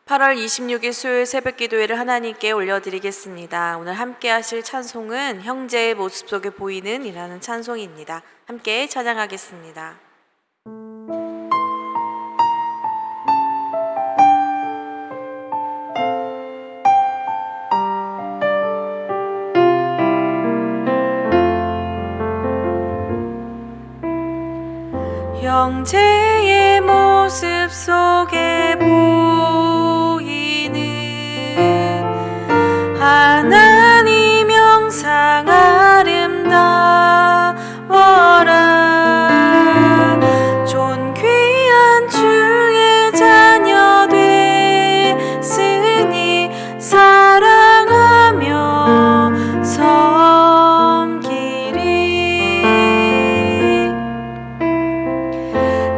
8월 26일 수요일 새벽 기도회를 하나님께 올려드리겠습니다. 오늘 함께 하실 찬송은 형제의 모습 속에 보이는 이라는 찬송입니다. 함께 찬양하겠습니다. 형제의 모습 속에 보이는 하나님 형상 아름다워라. 존귀한 주의 자녀 됐으니 사랑하며 섬기리.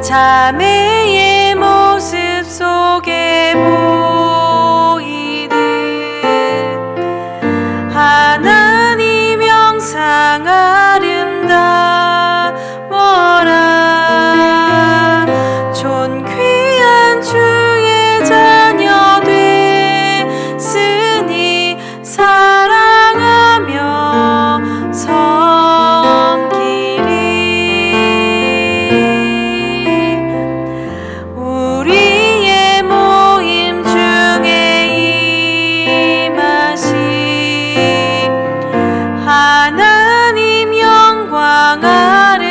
자매의 모습 속에 보이는 하나님 형상 아름다워라. 존귀한 주의 자녀 됐으니 사랑하며 섬기리. 우리의 모임 중에 임하신 하나님 영광 아름다워라.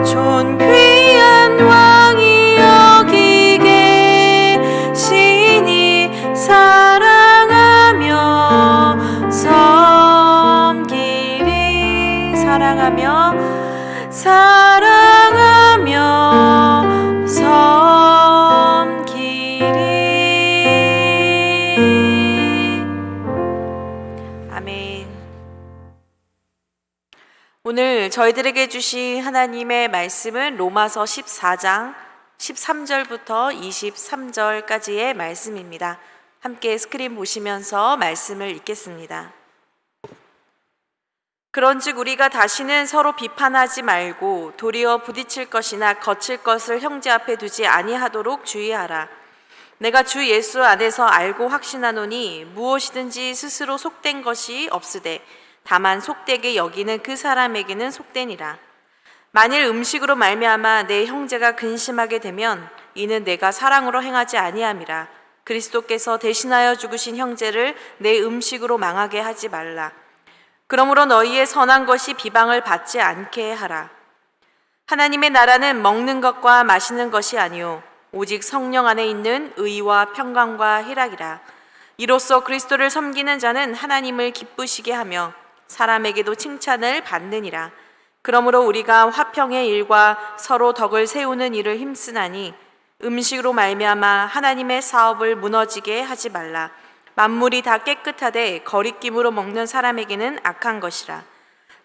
존귀한 왕이 여기 계시니 사랑하며 섬기리. 사랑하며 섬기리. 아멘. 오늘 저희들에게 주신 하나님의 말씀은 로마서 14장 13절부터 23절까지의 말씀입니다. 함께 스크린 보시면서 말씀을 읽겠습니다. 그런즉 우리가 다시는 서로 비판하지 말고 도리어 부딪힐 것이나 거칠 것을 형제 앞에 두지 아니하도록 주의하라. 내가 주 예수 안에서 알고 확신하노니 무엇이든지 스스로 속된 것이 없으되 다만 속되게 여기는 그 사람에게는 속되니라. 만일 음식으로 말미암아 내 형제가 근심하게 되면 이는 내가 사랑으로 행하지 아니함이라. 그리스도께서 대신하여 죽으신 형제를 내 음식으로 망하게 하지 말라. 그러므로 너희의 선한 것이 비방을 받지 않게 하라. 하나님의 나라는 먹는 것과 마시는 것이 아니요 오직 성령 안에 있는 의와 평강과 희락이라. 이로써 그리스도를 섬기는 자는 하나님을 기쁘시게 하며 사람에게도 칭찬을 받느니라. 그러므로 우리가 화평의 일과 서로 덕을 세우는 일을 힘쓰나니 음식으로 말미암아 하나님의 사업을 무너지게 하지 말라. 만물이 다 깨끗하되 거리낌으로 먹는 사람에게는 악한 것이라.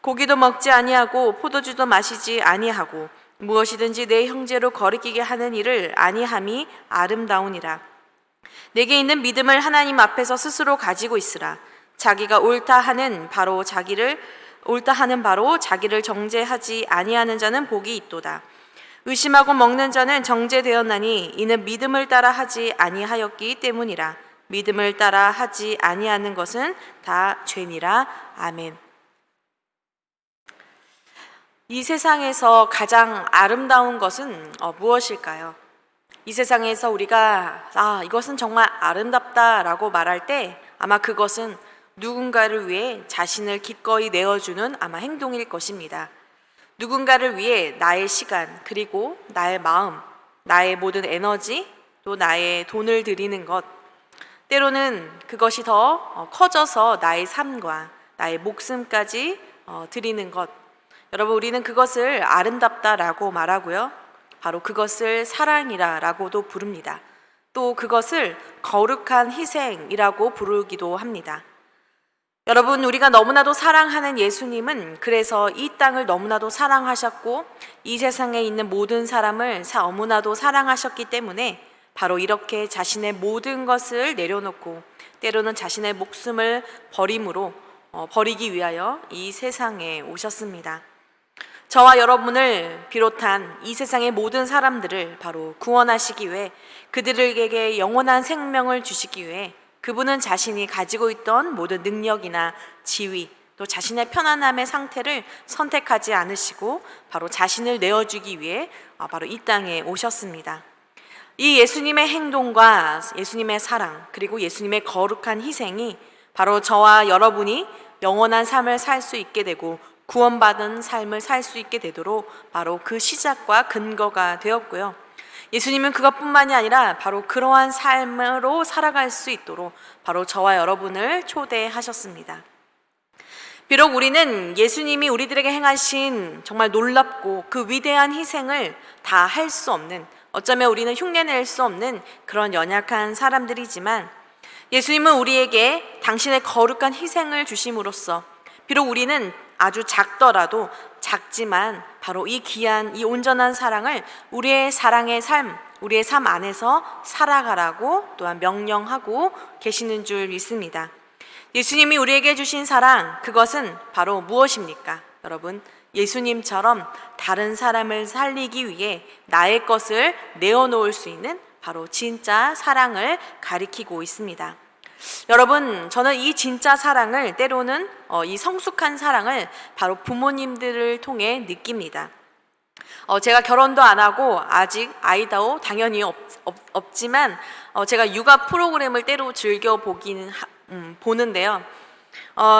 고기도 먹지 아니하고 포도주도 마시지 아니하고 무엇이든지 내 형제로 거리끼게 하는 일을 아니함이 아름다우니라. 내게 있는 믿음을 하나님 앞에서 스스로 가지고 있으라. 자기가 옳다 하는 바로 자기를 정죄하지 아니하는 자는 복이 있도다. 의심하고 먹는 자는 정죄되었나니 이는 믿음을 따라 하지 아니하였기 때문이라. 믿음을 따라 하지 아니하는 것은 다 죄니라. 아멘. 이 세상에서 가장 아름다운 것은 무엇일까요? 이 세상에서 우리가 이것은 정말 아름답다라고 말할 때 아마 그것은 누군가를 위해 자신을 기꺼이 내어주는 아마 행동일 것입니다. 누군가를 위해 나의 시간, 그리고 나의 마음, 나의 모든 에너지, 또 나의 돈을 드리는 것, 때로는 그것이 더 커져서 나의 삶과 나의 목숨까지 드리는 것. 여러분, 우리는 그것을 아름답다라고 말하고요. 바로 그것을 사랑이라고도 부릅니다. 또 그것을 거룩한 희생이라고 부르기도 합니다. 여러분, 우리가 너무나도 사랑하는 예수님은 그래서 이 땅을 너무나도 사랑하셨고 이 세상에 있는 모든 사람을 너무나도 사랑하셨기 때문에 바로 이렇게 자신의 모든 것을 내려놓고 때로는 자신의 목숨을 버리기 위하여 이 세상에 오셨습니다. 저와 여러분을 비롯한 이 세상의 모든 사람들을 바로 구원하시기 위해, 그들에게 영원한 생명을 주시기 위해 그분은 자신이 가지고 있던 모든 능력이나 지위, 또 자신의 편안함의 상태를 선택하지 않으시고 바로 자신을 내어주기 위해 바로 이 땅에 오셨습니다. 이 예수님의 행동과 예수님의 사랑, 그리고 예수님의 거룩한 희생이 바로 저와 여러분이 영원한 삶을 살 수 있게 되고 구원받은 삶을 살 수 있게 되도록 바로 그 시작과 근거가 되었고요. 예수님은 그것뿐만이 아니라 바로 그러한 삶으로 살아갈 수 있도록 바로 저와 여러분을 초대하셨습니다. 비록 우리는 예수님이 우리들에게 행하신 정말 놀랍고 그 위대한 희생을 다 할 수 없는, 어쩌면 우리는 흉내낼 수 없는 그런 연약한 사람들이지만, 예수님은 우리에게 당신의 거룩한 희생을 주심으로써 비록 우리는 아주 작더라도 작지만 바로 이 귀한, 이 온전한 사랑을 우리의 사랑의 삶, 우리의 삶 안에서 살아가라고 또한 명령하고 계시는 줄 믿습니다. 예수님이 우리에게 주신 사랑, 그것은 바로 무엇입니까? 여러분, 예수님처럼 다른 사람을 살리기 위해 나의 것을 내어놓을 수 있는 바로 진짜 사랑을 가리키고 있습니다. 여러분, 저는 이 진짜 사랑을, 때로는 이 성숙한 사랑을 바로 부모님들을 통해 느낍니다. 제가 결혼도 안 하고 아직 아이도 당연히 없지만 제가 육아 프로그램을 때로 즐겨 보는데요.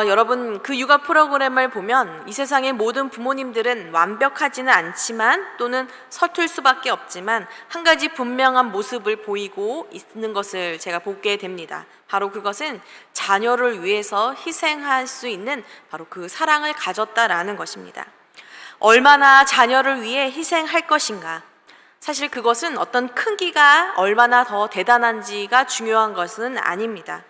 여러분, 그 육아 프로그램을 보면 이 세상의 모든 부모님들은 완벽하지는 않지만 또는 서툴 수밖에 없지만 한 가지 분명한 모습을 보이고 있는 것을 제가 보게 됩니다. 바로 그것은 자녀를 위해서 희생할 수 있는 바로 그 사랑을 가졌다라는 것입니다. 얼마나 자녀를 위해 희생할 것인가, 사실 그것은 어떤 크기가 얼마나 더 대단한지가 중요한 것은 아닙니다.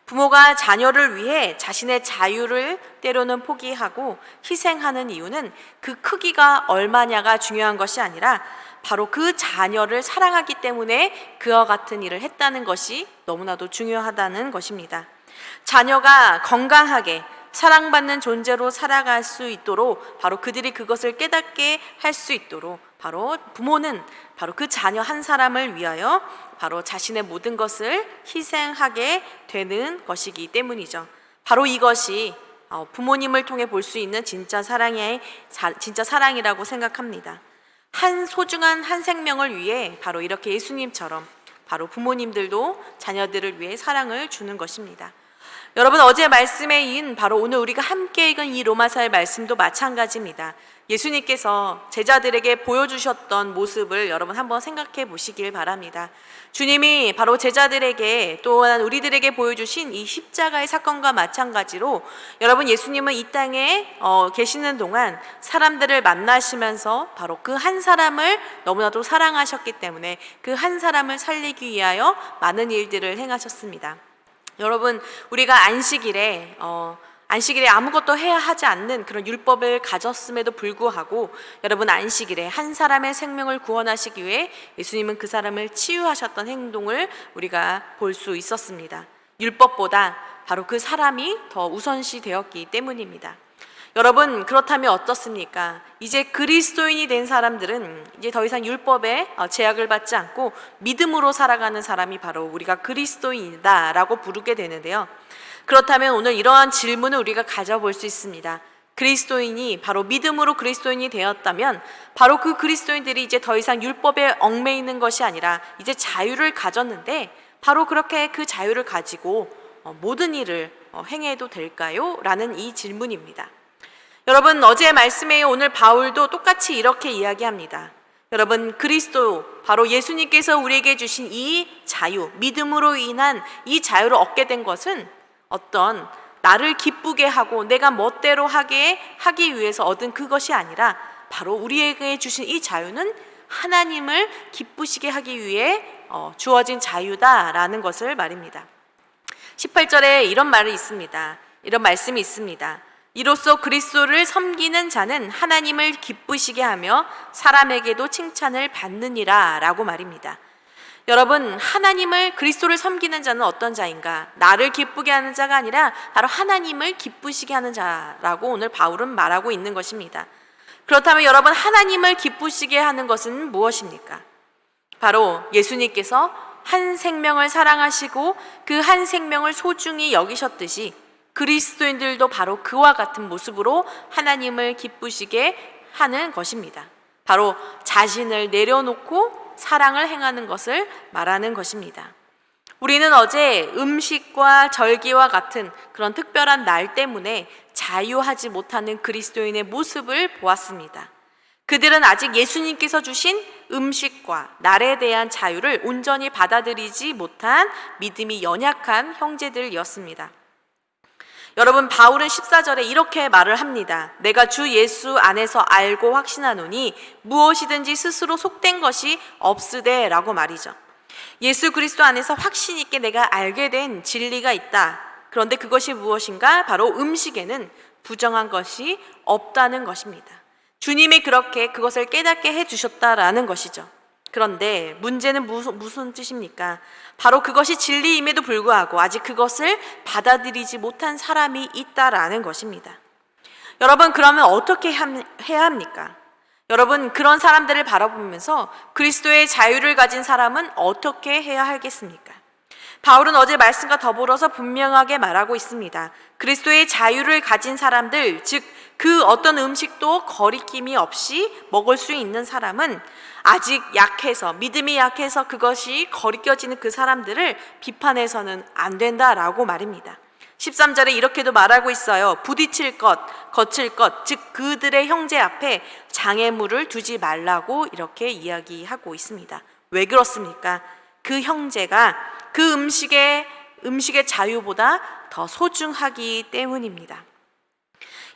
부모가 자녀를 위해 자신의 자유를 때로는 포기하고 희생하는 이유는 그 크기가 얼마냐가 중요한 것이 아니라 바로 그 자녀를 사랑하기 때문에 그와 같은 일을 했다는 것이 너무나도 중요하다는 것입니다. 자녀가 건강하게 사랑받는 존재로 살아갈 수 있도록 바로 그들이 그것을 깨닫게 할 수 있도록 바로 부모는 바로 그 자녀 한 사람을 위하여 바로 자신의 모든 것을 희생하게 되는 것이기 때문이죠. 바로 이것이 부모님을 통해 볼 수 있는 진짜 사랑이라고 생각합니다. 한 소중한 한 생명을 위해 바로 이렇게 예수님처럼 바로 부모님들도 자녀들을 위해 사랑을 주는 것입니다. 여러분, 어제 말씀에 이은 바로 오늘 우리가 함께 읽은 이 로마서의 말씀도 마찬가지입니다. 예수님께서 제자들에게 보여주셨던 모습을 여러분 한번 생각해 보시길 바랍니다. 주님이 바로 제자들에게 또한 우리들에게 보여주신 이 십자가의 사건과 마찬가지로 여러분, 예수님은 이 땅에 계시는 동안 사람들을 만나시면서 바로 그 한 사람을 너무나도 사랑하셨기 때문에 그 한 사람을 살리기 위하여 많은 일들을 행하셨습니다. 여러분, 우리가 안식일에 아무것도 해야 하지 않는 그런 율법을 가졌음에도 불구하고 여러분, 안식일에 한 사람의 생명을 구원하시기 위해 예수님은 그 사람을 치유하셨던 행동을 우리가 볼 수 있었습니다. 율법보다 바로 그 사람이 더 우선시 되었기 때문입니다. 여러분, 그렇다면 어떻습니까? 이제 그리스도인이 된 사람들은 이제 더 이상 율법에 제약을 받지 않고 믿음으로 살아가는 사람이 바로 우리가 그리스도인이다라고 부르게 되는데요. 그렇다면 오늘 이러한 질문을 우리가 가져볼 수 있습니다. 그리스도인이 바로 믿음으로 그리스도인이 되었다면 바로 그 그리스도인들이 이제 더 이상 율법에 얽매이는 것이 아니라 이제 자유를 가졌는데 바로 그렇게 그 자유를 가지고 모든 일을 행해도 될까요? 라는 이 질문입니다. 여러분, 어제 말씀에 오늘 바울도 똑같이 이렇게 이야기합니다. 여러분, 그리스도, 바로 예수님께서 우리에게 주신 이 자유, 믿음으로 인한 이 자유를 얻게 된 것은 어떤 나를 기쁘게 하고 내가 멋대로 하기 위해서 얻은 그것이 아니라 바로 우리에게 주신 이 자유는 하나님을 기쁘시게 하기 위해 주어진 자유다라는 것을 말입니다. 18절에 이런 말이 있습니다. 이런 말씀이 있습니다. 이로써 그리스도를 섬기는 자는 하나님을 기쁘시게 하며 사람에게도 칭찬을 받느니라 라고 말입니다. 여러분, 그리스도를 섬기는 자는 어떤 자인가? 나를 기쁘게 하는 자가 아니라 바로 하나님을 기쁘시게 하는 자라고 오늘 바울은 말하고 있는 것입니다. 그렇다면 여러분, 하나님을 기쁘시게 하는 것은 무엇입니까? 바로 예수님께서 한 생명을 사랑하시고 그 한 생명을 소중히 여기셨듯이 그리스도인들도 바로 그와 같은 모습으로 하나님을 기쁘시게 하는 것입니다. 바로 자신을 내려놓고 사랑을 행하는 것을 말하는 것입니다. 우리는 어제 음식과 절기와 같은 그런 특별한 날 때문에 자유하지 못하는 그리스도인의 모습을 보았습니다. 그들은 아직 예수님께서 주신 음식과 날에 대한 자유를 온전히 받아들이지 못한 믿음이 연약한 형제들이었습니다. 여러분, 바울은 14절에 이렇게 말을 합니다. 내가 주 예수 안에서 알고 확신하노니 무엇이든지 스스로 속된 것이 없으되 라고 말이죠. 예수 그리스도 안에서 확신 있게 내가 알게 된 진리가 있다. 그런데 그것이 무엇인가? 바로 음식에는 부정한 것이 없다는 것입니다. 주님이 그렇게 그것을 깨닫게 해주셨다라는 것이죠. 그런데 문제는 무슨 뜻입니까? 바로 그것이 진리임에도 불구하고 아직 그것을 받아들이지 못한 사람이 있다라는 것입니다. 여러분, 그러면 어떻게 해야 합니까? 여러분, 그런 사람들을 바라보면서 그리스도의 자유를 가진 사람은 어떻게 해야 하겠습니까? 바울은 어제 말씀과 더불어서 분명하게 말하고 있습니다. 그리스도의 자유를 가진 사람들, 즉 그 어떤 음식도 거리낌이 없이 먹을 수 있는 사람은 아직 약해서, 믿음이 약해서 그것이 거리껴지는 그 사람들을 비판해서는 안 된다라고 말입니다. 13절에 이렇게도 말하고 있어요. 부딪힐 것, 거칠 것, 즉 그들의 형제 앞에 장애물을 두지 말라고 이렇게 이야기하고 있습니다. 왜 그렇습니까? 그 형제가 그 음식의 자유보다 더 소중하기 때문입니다.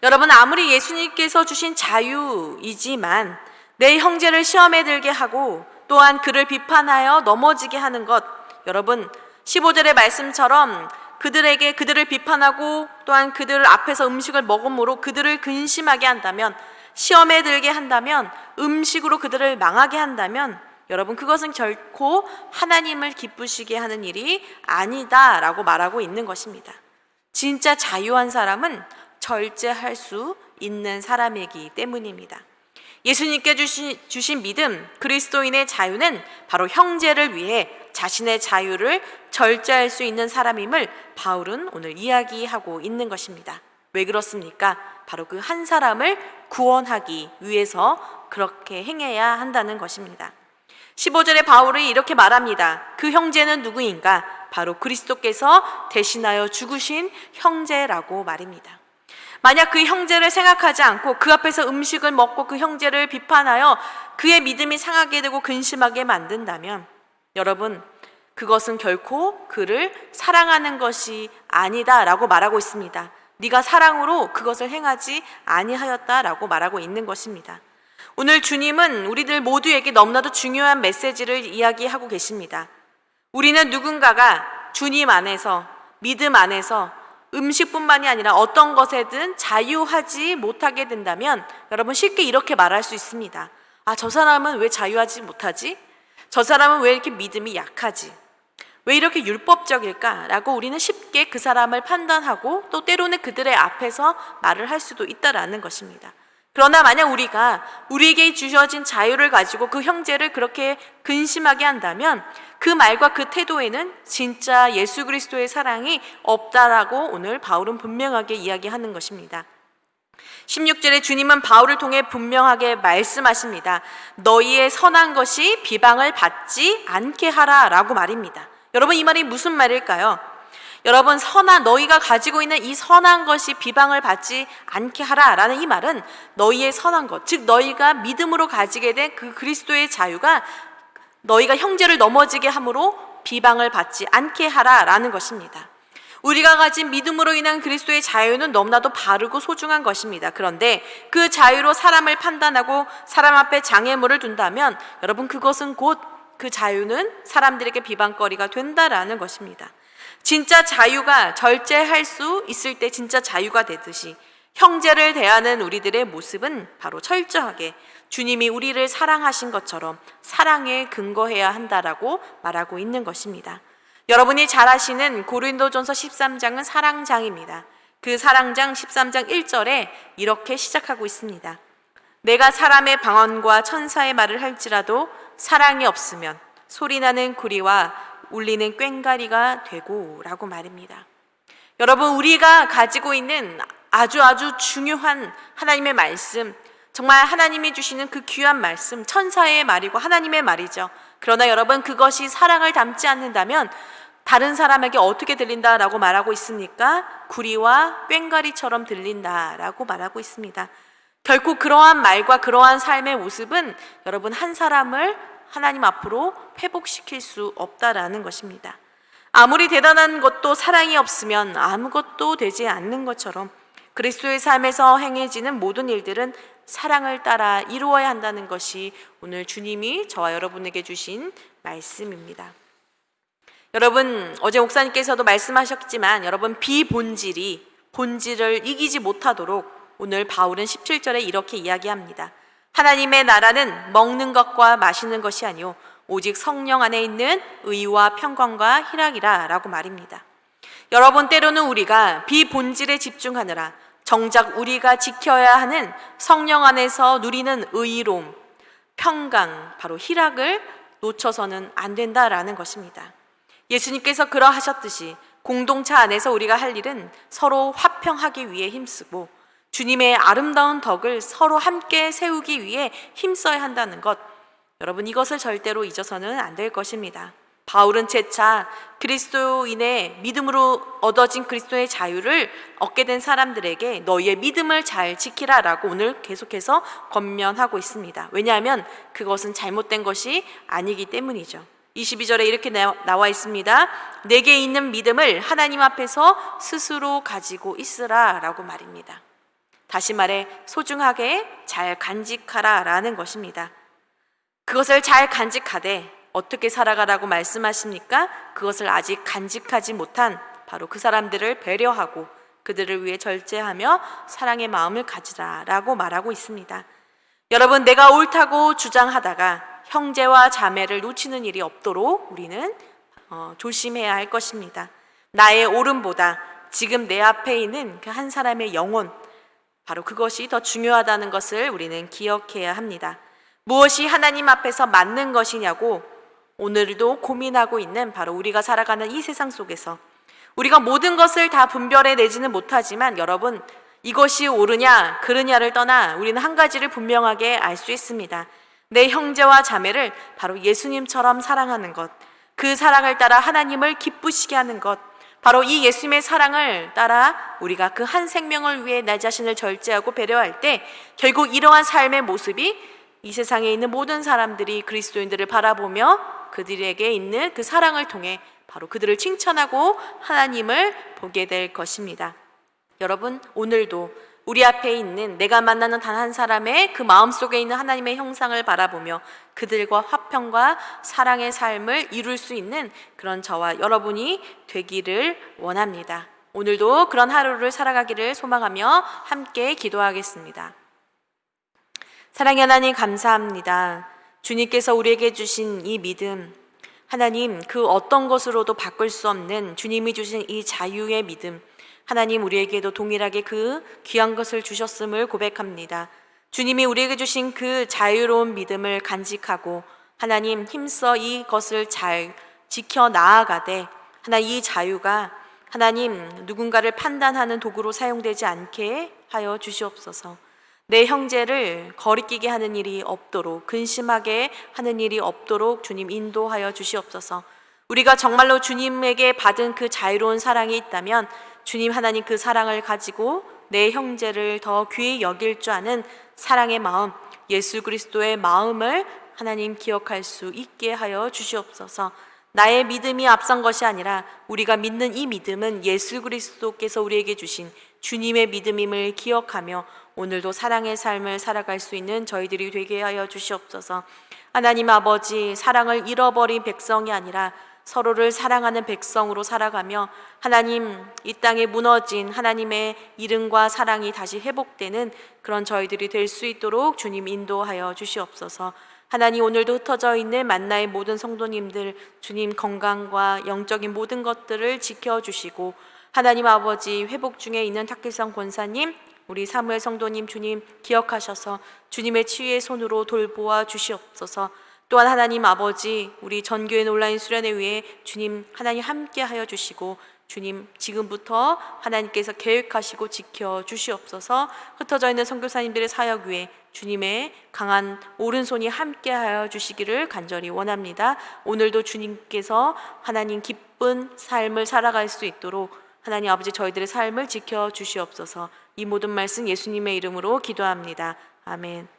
여러분, 아무리 예수님께서 주신 자유이지만 내 형제를 시험에 들게 하고 또한 그를 비판하여 넘어지게 하는 것, 여러분 15절의 말씀처럼 그들을 비판하고 또한 그들 앞에서 음식을 먹음으로 그들을 근심하게 한다면, 시험에 들게 한다면, 음식으로 그들을 망하게 한다면 여러분, 그것은 결코 하나님을 기쁘시게 하는 일이 아니다라고 말하고 있는 것입니다. 진짜 자유한 사람은 절제할 수 있는 사람이기 때문입니다. 예수님께 주신 믿음, 그리스도인의 자유는 바로 형제를 위해 자신의 자유를 절제할 수 있는 사람임을 바울은 오늘 이야기하고 있는 것입니다. 왜 그렇습니까? 바로 그 한 사람을 구원하기 위해서 그렇게 행해야 한다는 것입니다. 15절에 바울이 이렇게 말합니다. 그 형제는 누구인가? 바로 그리스도께서 대신하여 죽으신 형제라고 말입니다. 만약 그 형제를 생각하지 않고 그 앞에서 음식을 먹고 그 형제를 비판하여 그의 믿음이 상하게 되고 근심하게 만든다면 여러분, 그것은 결코 그를 사랑하는 것이 아니다라고 말하고 있습니다. 네가 사랑으로 그것을 행하지 아니하였다라고 말하고 있는 것입니다. 오늘 주님은 우리들 모두에게 너무나도 중요한 메시지를 이야기하고 계십니다. 우리는 누군가가 주님 안에서, 믿음 안에서 음식뿐만이 아니라 어떤 것에든 자유하지 못하게 된다면 여러분, 쉽게 이렇게 말할 수 있습니다. 아, 저 사람은 왜 자유하지 못하지? 저 사람은 왜 이렇게 믿음이 약하지? 왜 이렇게 율법적일까? 라고 우리는 쉽게 그 사람을 판단하고 또 때로는 그들의 앞에서 말을 할 수도 있다라는 것입니다. 그러나 만약 우리에게 주셔진 자유를 가지고 그 형제를 그렇게 근심하게 한다면 그 말과 그 태도에는 진짜 예수 그리스도의 사랑이 없다라고 오늘 바울은 분명하게 이야기하는 것입니다. 16절에 주님은 바울을 통해 분명하게 말씀하십니다. 너희의 선한 것이 비방을 받지 않게 하라 라고 말입니다. 여러분, 이 말이 무슨 말일까요? 여러분, 너희가 가지고 있는 이 선한 것이 비방을 받지 않게 하라라는 이 말은 너희의 선한 것, 즉 너희가 믿음으로 가지게 된 그 그리스도의 자유가 너희가 형제를 넘어지게 함으로 비방을 받지 않게 하라라는 것입니다. 우리가 가진 믿음으로 인한 그리스도의 자유는 너무나도 바르고 소중한 것입니다. 그런데 그 자유로 사람을 판단하고 사람 앞에 장애물을 둔다면 여러분, 그것은 곧 그 자유는 사람들에게 비방거리가 된다라는 것입니다. 진짜 자유가 절제할 수 있을 때 진짜 자유가 되듯이 형제를 대하는 우리들의 모습은 바로 철저하게 주님이 우리를 사랑하신 것처럼 사랑에 근거해야 한다라고 말하고 있는 것입니다. 여러분이 잘 아시는 고린도전서 13장은 사랑장입니다. 그 사랑장 13장 1절에 이렇게 시작하고 있습니다. 내가 사람의 방언과 천사의 말을 할지라도 사랑이 없으면 소리나는 구리와 울리는 꽹과리가 되고 라고 말입니다. 여러분, 우리가 가지고 있는 아주 중요한 하나님의 말씀, 정말 하나님이 주시는 그 귀한 말씀, 천사의 말이고 하나님의 말이죠. 그러나 여러분, 그것이 사랑을 담지 않는다면 다른 사람에게 어떻게 들린다라고 말하고 있습니까? 구리와 꽹과리처럼 들린다라고 말하고 있습니다. 결코 그러한 말과 그러한 삶의 모습은 여러분, 한 사람을 하나님 앞으로 회복시킬 수 없다라는 것입니다. 아무리 대단한 것도 사랑이 없으면 아무것도 되지 않는 것처럼 그리스도의 삶에서 행해지는 모든 일들은 사랑을 따라 이루어야 한다는 것이 오늘 주님이 저와 여러분에게 주신 말씀입니다. 여러분, 어제 목사님께서도 말씀하셨지만 여러분, 비본질이 본질을 이기지 못하도록 오늘 바울은 17절에 이렇게 이야기합니다. 하나님의 나라는 먹는 것과 마시는 것이 아니요 오직 성령 안에 있는 의와 평강과 희락이라 라고 말입니다. 여러분, 때로는 우리가 비본질에 집중하느라 정작 우리가 지켜야 하는 성령 안에서 누리는 의로움, 평강, 바로 희락을 놓쳐서는 안 된다라는 것입니다. 예수님께서 그러하셨듯이 공동체 안에서 우리가 할 일은 서로 화평하기 위해 힘쓰고 주님의 아름다운 덕을 서로 함께 세우기 위해 힘써야 한다는 것, 여러분, 이것을 절대로 잊어서는 안 될 것입니다. 바울은 재차 그리스도인의 믿음으로 얻어진 그리스도의 자유를 얻게 된 사람들에게 너희의 믿음을 잘 지키라 라고 오늘 계속해서 권면하고 있습니다. 왜냐하면 그것은 잘못된 것이 아니기 때문이죠. 22절에 이렇게 나와 있습니다. 내게 있는 믿음을 하나님 앞에서 스스로 가지고 있으라 라고 말입니다. 다시 말해 소중하게 잘 간직하라 라는 것입니다. 그것을 잘 간직하되 어떻게 살아가라고 말씀하십니까? 그것을 아직 간직하지 못한 바로 그 사람들을 배려하고 그들을 위해 절제하며 사랑의 마음을 가지라 라고 말하고 있습니다. 여러분, 내가 옳다고 주장하다가 형제와 자매를 놓치는 일이 없도록 우리는 조심해야 할 것입니다. 나의 옳음보다 지금 내 앞에 있는 그 한 사람의 영혼, 바로 그것이 더 중요하다는 것을 우리는 기억해야 합니다. 무엇이 하나님 앞에서 맞는 것이냐고 오늘도 고민하고 있는 바로 우리가 살아가는 이 세상 속에서 우리가 모든 것을 다 분별해내지는 못하지만 여러분, 이것이 옳으냐 그르냐를 떠나 우리는 한 가지를 분명하게 알 수 있습니다. 내 형제와 자매를 바로 예수님처럼 사랑하는 것, 그 사랑을 따라 하나님을 기쁘시게 하는 것, 바로 이 예수님의 사랑을 따라 우리가 그 한 생명을 위해 내 자신을 절제하고 배려할 때 결국 이러한 삶의 모습이 이 세상에 있는 모든 사람들이 그리스도인들을 바라보며 그들에게 있는 그 사랑을 통해 바로 그들을 칭찬하고 하나님을 보게 될 것입니다. 여러분, 오늘도 우리 앞에 있는 내가 만나는 단 한 사람의 그 마음속에 있는 하나님의 형상을 바라보며 그들과 화평과 사랑의 삶을 이룰 수 있는 그런 저와 여러분이 되기를 원합니다. 오늘도 그런 하루를 살아가기를 소망하며 함께 기도하겠습니다. 사랑의 하나님, 감사합니다. 주님께서 우리에게 주신 이 믿음, 하나님, 그 어떤 것으로도 바꿀 수 없는 주님이 주신 이 자유의 믿음, 하나님, 우리에게도 동일하게 그 귀한 것을 주셨음을 고백합니다. 주님이 우리에게 주신 그 자유로운 믿음을 간직하고 하나님, 힘써 이것을 잘 지켜 나아가되 하나님, 이 자유가 하나님, 누군가를 판단하는 도구로 사용되지 않게 하여 주시옵소서. 내 형제를 거리끼게 하는 일이 없도록, 근심하게 하는 일이 없도록 주님 인도하여 주시옵소서. 우리가 정말로 주님에게 받은 그 자유로운 사랑이 있다면 주님, 하나님, 그 사랑을 가지고 내 형제를 더 귀히 여길 줄 아는 사랑의 마음, 예수 그리스도의 마음을 하나님 기억할 수 있게 하여 주시옵소서. 나의 믿음이 앞선 것이 아니라 우리가 믿는 이 믿음은 예수 그리스도께서 우리에게 주신 주님의 믿음임을 기억하며 오늘도 사랑의 삶을 살아갈 수 있는 저희들이 되게 하여 주시옵소서. 하나님 아버지, 사랑을 잃어버린 백성이 아니라 서로를 사랑하는 백성으로 살아가며 하나님, 이 땅에 무너진 하나님의 이름과 사랑이 다시 회복되는 그런 저희들이 될 수 있도록 주님 인도하여 주시옵소서. 하나님, 오늘도 흩어져 있는 만나의 모든 성도님들 주님 건강과 영적인 모든 것들을 지켜주시고 하나님 아버지, 회복 중에 있는 탁길성 권사님, 우리 사무엘 성도님 주님 기억하셔서 주님의 치유의 손으로 돌보아 주시옵소서. 또한 하나님 아버지, 우리 전교회 온라인 수련회 위해 주님 하나님 함께 하여 주시고, 주님 지금부터 하나님께서 계획하시고 지켜 주시옵소서. 흩어져 있는 선교사님들의 사역 위에 주님의 강한 오른손이 함께하여 주시기를 간절히 원합니다. 오늘도 주님께서 하나님 기쁜 삶을 살아갈 수 있도록 하나님 아버지 저희들의 삶을 지켜 주시옵소서. 이 모든 말씀 예수님의 이름으로 기도합니다. 아멘.